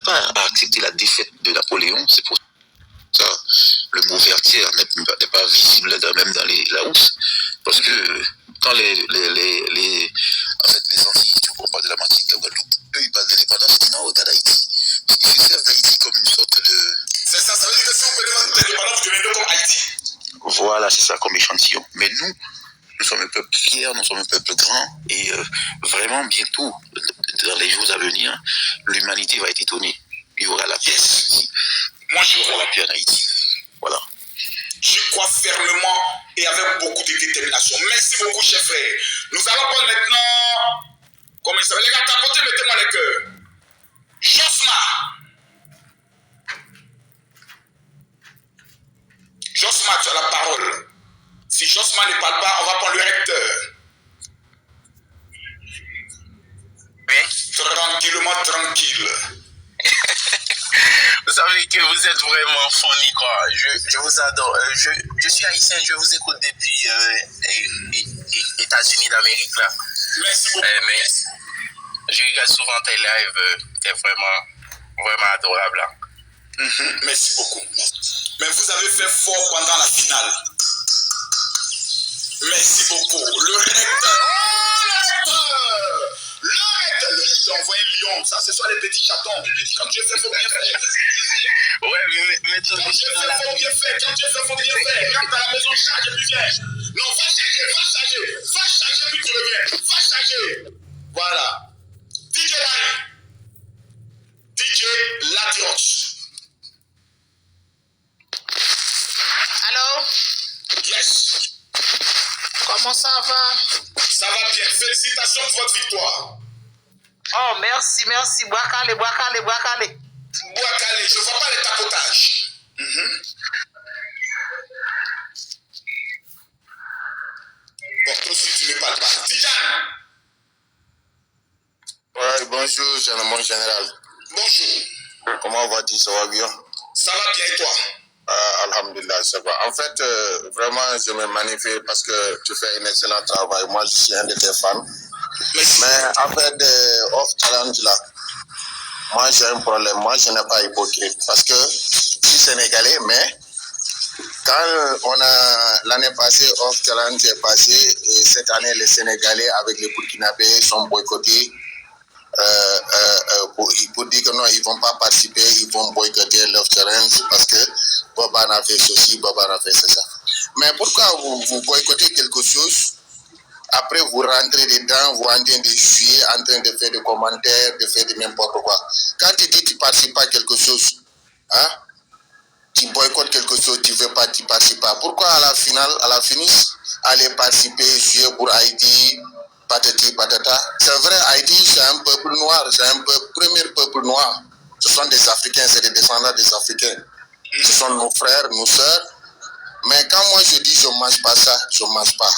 pas à accepter la défaite de Napoléon. C'est pour ça le mot vertière n'est pas visible même dans les Laos, parce que quand les Antilles, tu comprends, de la Martinique, de la Guadeloupe, eux ils parlent d'indépendance, ils disent non, regarde Haïti. Ils se servent d'Haïti comme une sorte de... C'est ça, ça veut dire que si on peut demander l'indépendance, vous devenez comme Haïti. Voilà, c'est ça, comme échantillon. Mais nous sommes un peuple fier, nous sommes un peuple grand, et vraiment bientôt, dans les jours à venir, l'humanité va être étonnée. Il y aura la paix en Haïti. Moi, je crois la paix en Haïti. Voilà. Je crois fermement et avec beaucoup de détermination. Merci beaucoup, chers frères. Nous allons prendre maintenant, comment il s'appelle, les gars, tapotez, mettez-moi les cœurs. Josma. Josma, tu as la parole. Si Josma ne parle pas, on va prendre le recteur. Oui. Tranquillement, tranquille. Vous savez que vous êtes vraiment funny, quoi. Je vous adore. Je suis haïtien, je vous écoute depuis États-Unis d'Amérique, là. Merci beaucoup. Mais je regarde souvent tes lives, t'es vraiment adorable, là. Merci beaucoup. Mais vous avez fait fort pendant la finale. Merci beaucoup. Le recteur. Le recteur envoie un lion. Ça, ce sont les petits chatons. Quand Dieu fait, faut bien faire. Ouais, mais tout quand Dieu fait, faut bien faire. Quand Dieu fait, faut bien faire. Quand à la maison, charge et puis viens. Non, va charger, puis tu reviens. Va charger. Voilà. DJ Larry. DJ Latios. Allô? Yes. Comment ça va? Ça va bien. Félicitations pour votre victoire. Oh, merci. Bois-calé. Bois-calé, je ne vois pas les tapotages. Bon, toi aussi, tu ne parles pas. Tijane. Ouais, bonjour, mon général. Bonjour. Comment vas-tu? Ça va bien? Ça va bien et toi? Alhamdulillah, ça va. En fait, vraiment, je me manifeste parce que tu fais un excellent travail. Moi, je suis un de tes fans. Merci. Mais en fait, off-challenge là, moi, j'ai un problème. Moi, je n'ai pas hypocrite parce que je suis sénégalais, mais quand on a l'année passée, off-challenge est passé, et cette année, les Sénégalais avec les Burkinabés sont boycottés. Pour dire que non, ils ne vont pas participer, ils vont boycotter Love Challenge parce que Boban a fait ceci, Boban a fait ça. Mais pourquoi vous boycottez quelque chose, après vous rentrez dedans, vous êtes en train de jouer, en train de faire des commentaires, de faire de n'importe quoi. Quand tu dis que tu ne participes pas à quelque chose, hein, tu boycottes quelque chose, tu ne veux pas, tu ne participes pas. Pourquoi à la finale, à la finish, aller participer, jouer pour Haïti, patati patata? C'est vrai, Haïti, c'est un peuple noir, c'est un premier peuple noir. Ce sont des Africains, c'est des descendants des Africains. Ce sont nos frères, nos sœurs. Mais quand moi je dis je ne mange pas ça, je ne mange pas.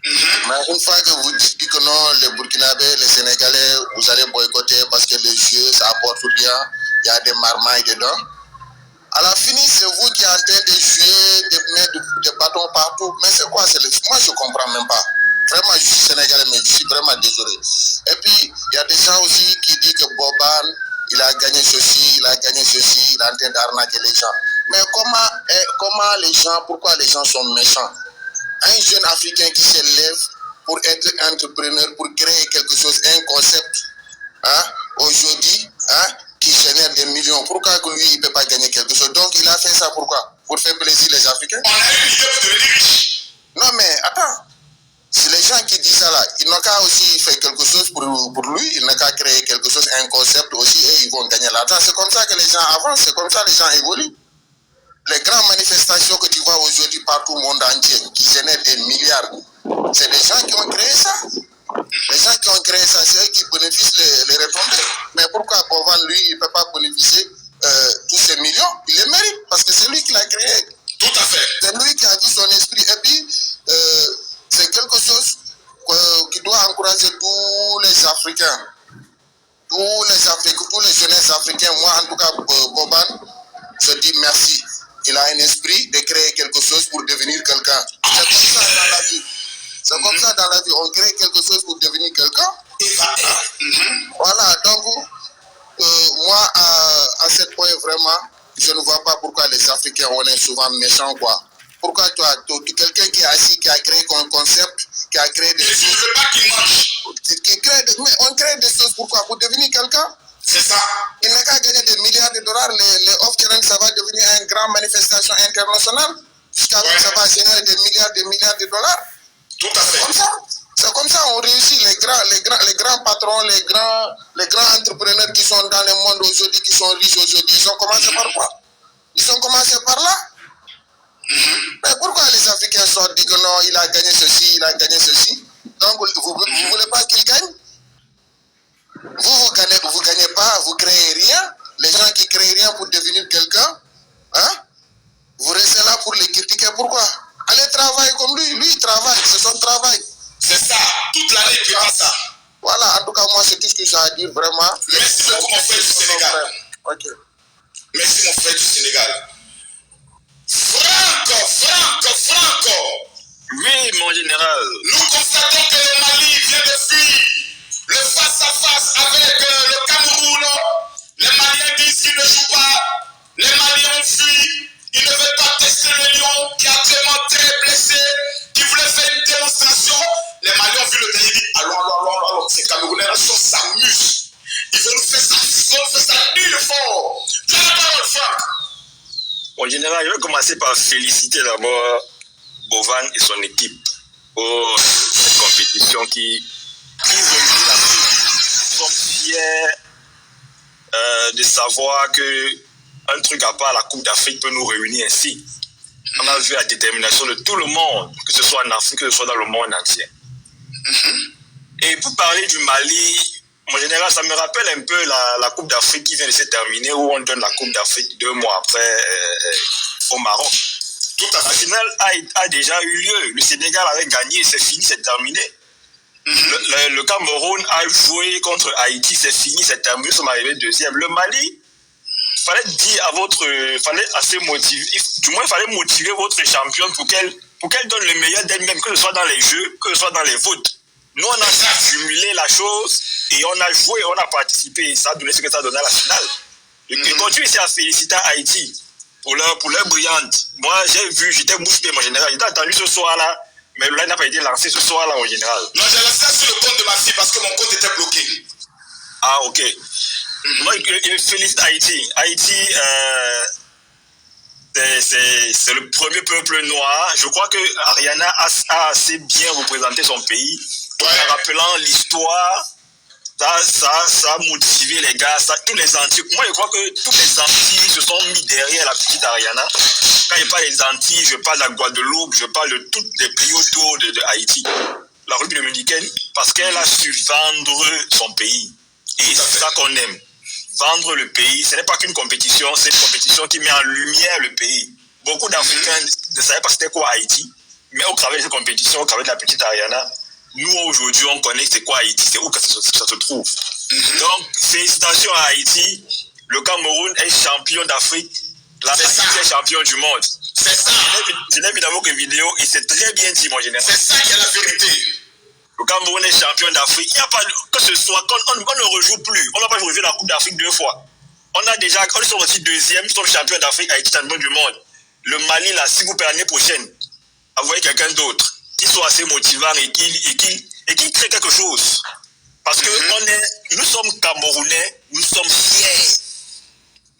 Mais une fois que vous dites que non, les Burkinabés, les Sénégalais, vous allez boycotter parce que le jeu, ça apporte rien, il y a des marmailles dedans. À la fin, c'est vous qui êtes en train de jouer, de mettre des bâtons partout. Mais c'est quoi? Moi, je ne comprends même pas. Vraiment, je suis sénégalais, mais je suis vraiment désolé. Et puis, il y a des gens aussi qui disent que Boban, il a gagné ceci, il est en train d'arnaquer les gens. Mais comment les gens, pourquoi les gens sont méchants? Un jeune Africain qui se lève pour être entrepreneur, pour créer quelque chose, un concept, hein, aujourd'hui, hein, qui génère des millions. Pourquoi que lui, il ne peut pas gagner quelque chose? Donc, il a fait ça pourquoi? Pour faire plaisir les Africains? On a une idée pour devenir riche. Non, mais attends. Si les gens qui disent ça là, ils n'ont qu'à aussi faire quelque chose pour lui, ils n'ont qu'à créer quelque chose, un concept aussi, et ils vont gagner l'argent. C'est comme ça que les gens avancent, c'est comme ça que les gens évoluent. Les grandes manifestations que tu vois aujourd'hui partout au monde entier, qui génèrent des milliards, c'est des gens qui ont créé ça. Les gens qui ont créé ça, c'est eux qui bénéficient les retombées. Mais pourquoi Boban, lui, il ne peut pas bénéficier tous ces millions? Il les mérite, parce que c'est lui qui l'a créé. Tout à fait. C'est lui qui a vu son esprit. Et puis, c'est quelque chose qui doit encourager tous les Africains. Tous les jeunesses africains. Moi, en tout cas, Boban, je dis merci. Il a un esprit de créer quelque chose pour devenir quelqu'un. C'est comme ça dans la vie. C'est comme ça dans la vie. On crée quelque chose pour devenir quelqu'un. Voilà, donc, moi, Africains, on est souvent méchants, quoi. Pourquoi toi, quelqu'un qui est assis, qui a créé un concept, qui a créé des choses... Je ne veux pas qu'il mange. Mais on crée des choses, pourquoi? Pour devenir quelqu'un? C'est ça. Il n'a qu'à gagner des milliards de dollars. Les off-challenge, ça va devenir une grande manifestation internationale. Jusqu'à là, ça va générer des milliards de dollars. Tout à fait. C'est comme ça on réussit. Les grands patrons, les grands entrepreneurs qui sont dans le monde aujourd'hui, qui sont riches aujourd'hui, ils ont commencé par quoi? Ils ont commencé par là. Mais pourquoi les Africains sortent, disent que non, il a gagné ceci, il a gagné ceci? Donc, vous ne voulez pas qu'il gagne? Vous gagnez pas, vous créez rien. Les gens qui créent rien pour devenir quelqu'un, hein? Vous restez là pour les critiquer. Pourquoi? Allez travailler comme lui. Lui, il travaille, c'est son travail. C'est ça. Toute l'année, il fait pas ça. Voilà, en tout cas, moi, c'est tout ce que j'ai à dire, vraiment. Merci beaucoup, mon frère du Sénégal. Ok. Merci, mon frère du Sénégal. Franco. Oui, mon général. Nous constatons que le Mali vient de fuir le face-à-face avec le Cameroun. Les Maliens disent qu'ils ne jouent pas. Les Maliens ont fui. Ils ne veulent pas tester le lion qui a actuellement très blessé, qui voulait faire une démonstration. Les Maliens ont vu le dernier dit allons. Ces Camerounais-là s'amusent. Ils veulent nous faire ça nul fort. Tu as la parole, Franck. Mon général, je vais commencer par féliciter d'abord Bovan et son équipe pour cette compétition qui réunit l'Afrique. Nous sommes fiers de savoir qu'un truc à part la Coupe d'Afrique peut nous réunir ainsi. On a vu la détermination de tout le monde, que ce soit en Afrique, que ce soit dans le monde entier. Et pour parler du Mali, mon général, ça me rappelle un peu la Coupe d'Afrique qui vient de se terminer, où on donne la Coupe d'Afrique 2 mois après au Maroc. La finale a déjà eu lieu. Le Sénégal avait gagné, c'est fini, c'est terminé. Le Cameroun a joué contre Haïti, c'est fini, c'est terminé, nous sommes arrivés deuxième. Le Mali, il fallait assez motiver, du moins il fallait motiver votre championne pour qu'elle donne le meilleur d'elle-même, que ce soit dans les jeux, que ce soit dans les votes. Nous, on a accumulé la chose et on a joué, on a participé et ça a donné ce que ça a donné à la finale. Et continue ici à féliciter Haïti pour leur brillante. Moi, j'étais bouche bée, mon général. J'étais attendu ce soir-là, mais le live n'a pas été lancé ce soir-là, mon général. Non, j'ai lancé ça sur le compte de ma fille parce que mon compte était bloqué. Ah, ok. Moi, je félicite Haïti. Haïti, c'est le premier peuple noir. Je crois que Ariana a assez bien représenté son pays. En rappelant l'histoire, ça a motivé les gars, tous les Antilles. Moi, je crois que tous les Antilles se sont mis derrière la petite Ariana. Quand je parle des Antilles, je parle de la Guadeloupe, je parle de tous les pays autour de Haïti. La République dominicaine, parce qu'elle a su vendre son pays. Et c'est ça qu'on aime. Vendre le pays, ce n'est pas qu'une compétition, c'est une compétition qui met en lumière le pays. Beaucoup d'Africains ne savaient pas c'était quoi Haïti, mais au travers de cette compétition, au travers de la petite Ariana, nous aujourd'hui on connaît c'est quoi Haïti, c'est où que ça se trouve. Donc félicitations à Haïti, le Cameroun est champion d'Afrique, la Haïti est champion du monde. C'est ça. Je n'ai évidemment que vidéo et c'est très bien dit mon général. C'est ça qui est la vérité. Le Cameroun est champion d'Afrique. Il n'y a pas que ce soit, on ne rejoue plus. On n'a pas joué la Coupe d'Afrique 2 fois. On est sorti deuxième, nous sommes champions d'Afrique, Haïti champion du monde. Le Mali, là, s'il vous plaît, l'année prochaine, envoyez quelqu'un d'autre qui soit assez motivant et qui crée quelque chose. Parce que nous sommes Camerounais, nous sommes fiers.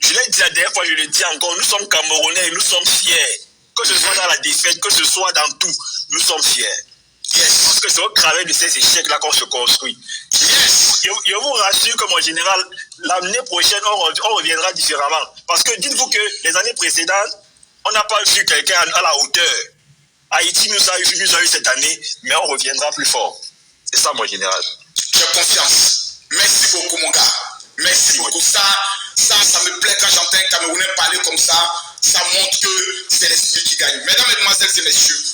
Je l'ai dit la dernière fois, je le dis encore, nous sommes Camerounais et nous sommes fiers. Que ce soit dans la défaite, que ce soit dans tout, nous sommes fiers. Parce que c'est au travers de ces échecs-là qu'on se construit. Je vous rassure que mon général, l'année prochaine, on reviendra différemment. Parce que dites-vous que les années précédentes, on n'a pas vu quelqu'un à la hauteur. Haïti nous a eu cette année, mais on reviendra plus fort. C'est ça, mon général. J'ai confiance. Merci beaucoup, mon gars. Merci beaucoup. Ça me plaît quand j'entends un Camerounais parler comme ça. Ça montre que c'est l'esprit qui gagne. Mesdames, Mesdemoiselles et Messieurs,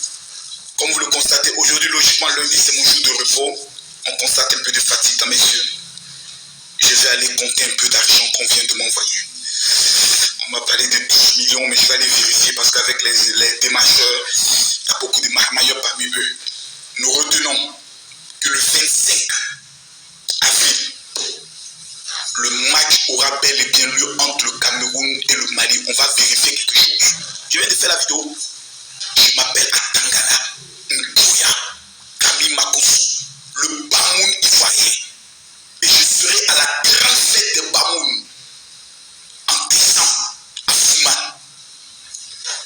comme vous le constatez, aujourd'hui, logiquement, lundi, c'est mon jour de repos. On constate un peu de fatigue dans mes yeux. Je vais aller compter un peu d'argent qu'on vient de m'envoyer. On m'a parlé de 12 millions, mais je vais aller vérifier parce qu'avec les démarcheurs, il y a beaucoup de marmailleurs parmi eux. Nous retenons que le 25 avril, le match aura bel et bien lieu entre le Cameroun et le Mali. On va vérifier quelque chose. Je viens de faire la vidéo. Je m'appelle Atangana.